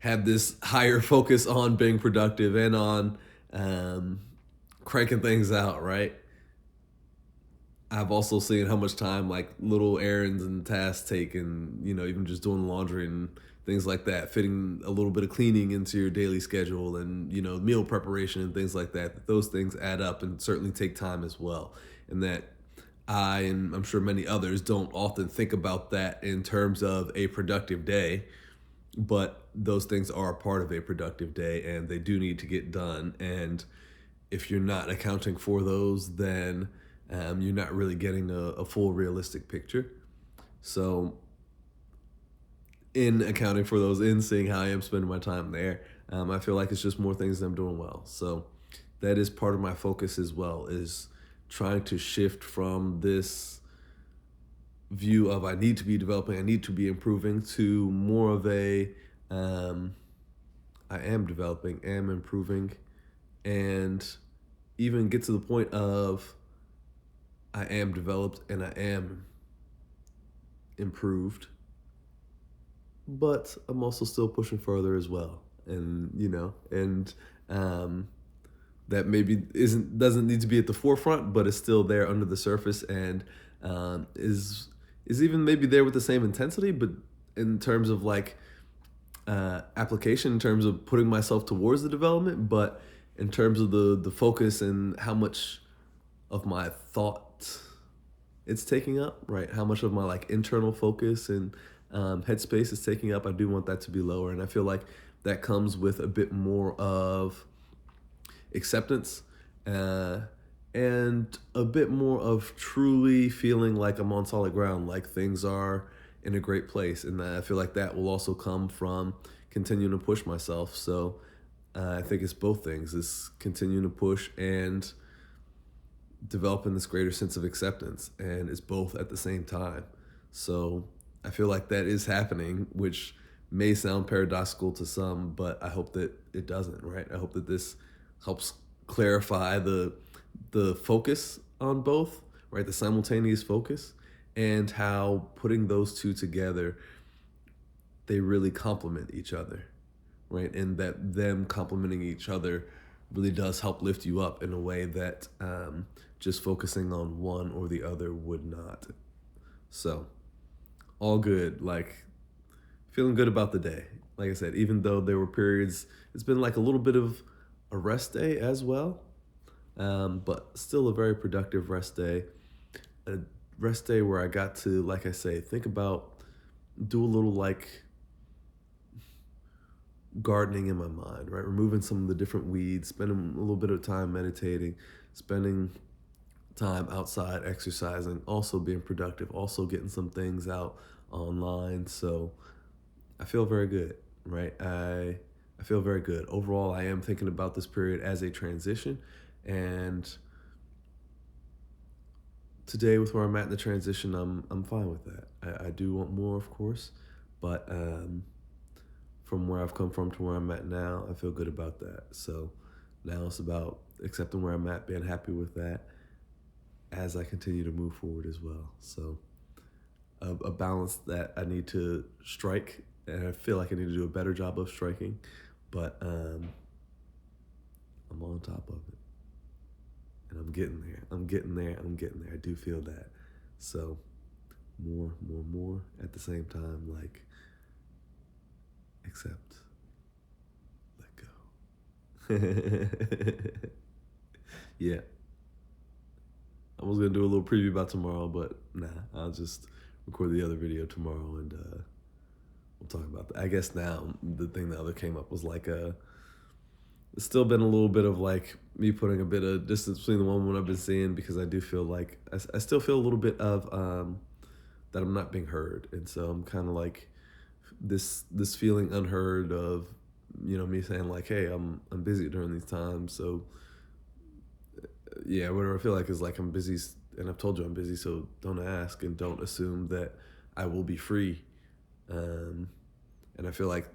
have this higher focus on being productive and on um, cranking things out, right? I've also seen how much time like little errands and tasks take, and even just doing laundry and things like that, fitting a little bit of cleaning into your daily schedule, and meal preparation and things like that. Those things add up and certainly take time as well, and that I and I'm sure many others don't often think about that in terms of a productive day, but those things are a part of a productive day and they do need to get done. And if you're not accounting for those, then you're not really getting a full realistic picture. So, in accounting for those, in seeing how I am spending my time there, I feel like it's just more things that I'm doing well. So, that is part of my focus as well, is trying to shift from this view of I need to be developing, I need to be improving, to more of a um, I am developing, am improving, and even get to the point of I am developed and I am improved, but I'm also still pushing further as well. And um, that maybe isn't doesn't need to be at the forefront, but is still there under the surface, and is even maybe there with the same intensity, but in terms of like application, in terms of putting myself towards the development, but in terms of the focus and how much of my thought it's taking up, right? How much of my like internal focus and headspace is taking up. I do want that to be lower, and I feel like that comes with a bit more of acceptance, uh, and a bit more of truly feeling like I'm on solid ground, like things are in a great place. And I feel like that will also come from continuing to push myself. So I think it's both things: is continuing to push and developing this greater sense of acceptance, and it's both at the same time. So I feel like that is happening, which may sound paradoxical to some, but I hope that it doesn't, right? I hope that this helps clarify the focus on both, right? The simultaneous focus, and how putting those two together, they really complement each other, right? And that them complementing each other really does help lift you up in a way that just focusing on one or the other would not. So, all good. Like, feeling good about the day. Like I said, even though there were periods, it's been like a little bit of a rest day as well, but still a very productive rest day. A rest day where I got to, like I say, think about, do a little like gardening in my mind, right? Removing some of the different weeds, spending a little bit of time meditating, spending time outside exercising, also being productive, also getting some things out online. So I feel very good, right? I feel very good. Overall, I am thinking about this period as a transition, and today with where I'm at in the transition, I'm fine with that. I do want more, of course, but from where I've come from to where I'm at now, I feel good about that. So now it's about accepting where I'm at, being happy with that as I continue to move forward as well. So a balance that I need to strike, and I feel like I need to do a better job of striking, but I'm on top of it, and I'm getting there. I'm getting there. I'm getting there. I do feel that. So more at the same time, like accept, let go. Yeah, I was gonna do a little preview about tomorrow, but nah, I'll just record the other video tomorrow, and we'll talk about that. I guess now the thing that other came up was like it's still been a little bit of like me putting a bit of distance between the one I've been seeing, because I do feel like I still feel a little bit of that I'm not being heard, and so I'm kind of like this feeling unheard of, me saying like, hey, I'm busy during these times, so yeah, whatever I feel like is like I'm busy, and I've told you I'm busy, so don't ask and don't assume that I will be free. Um, and I feel like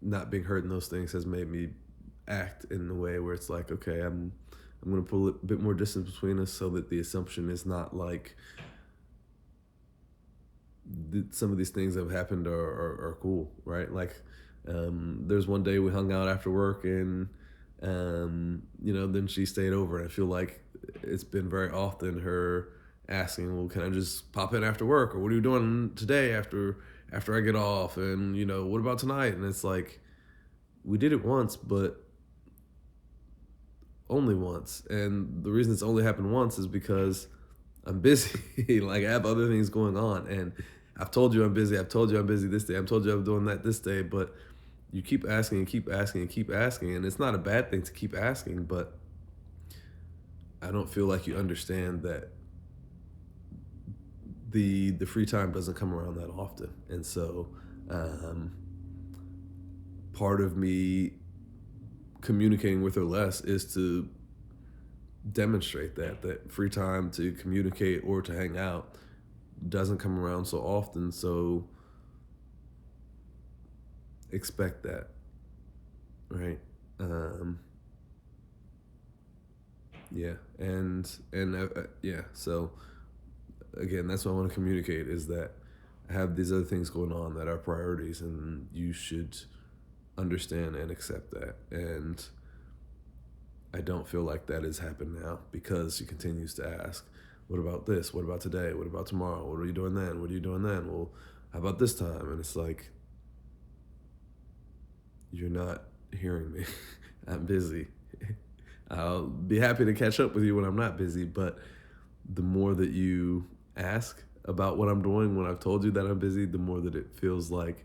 not being heard in those things has made me act in a way where it's like, okay, I'm gonna put a bit more distance between us, so that the assumption is not like some of these things that have happened are cool, right? Like There's one day we hung out after work, and then she stayed over. And I feel like it's been very often her asking, "Well, can I just pop in after work, or what are you doing today after I get off? And what about tonight?" And it's like we did it once, but only once. And the reason it's only happened once is because I'm busy. Like, I have other things going on, and I've told you I'm busy. I've told you I'm busy this day. I've told you I'm doing that this day, but you keep asking and keep asking and keep asking, and it's not a bad thing to keep asking, but I don't feel like you understand that the free time doesn't come around that often. And so um, part of me communicating with her less is to demonstrate that free time to communicate or to hang out doesn't come around so often. So expect that, right? um yeah. Yeah, so again, that's what I want to communicate, is that I have these other things going on that are priorities, and you should understand and accept that. And I don't feel like that has happened now, because she continues to ask, "What about this? What about today? What about tomorrow? What are you doing then? What are you doing then? Well, how about this time?" And it's like, you're not hearing me. I'm busy. I'll be happy to catch up with you when I'm not busy, but the more that you ask about what I'm doing when I've told you that I'm busy, the more that it feels like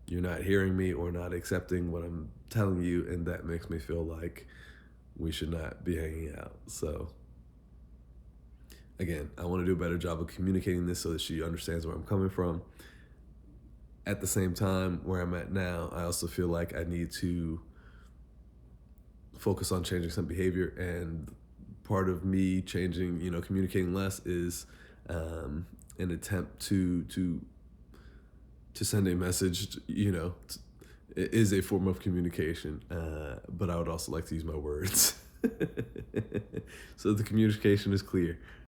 you're not hearing me or not accepting what I'm telling you, and that makes me feel like we should not be hanging out. So again, I want to do a better job of communicating this so that she understands where I'm coming from. At the same time, where I'm at now, I also feel like I need to focus on changing some behavior. And part of me changing, communicating less, is an attempt to send a message. It is a form of communication, but I would also like to use my words. So the communication is clear.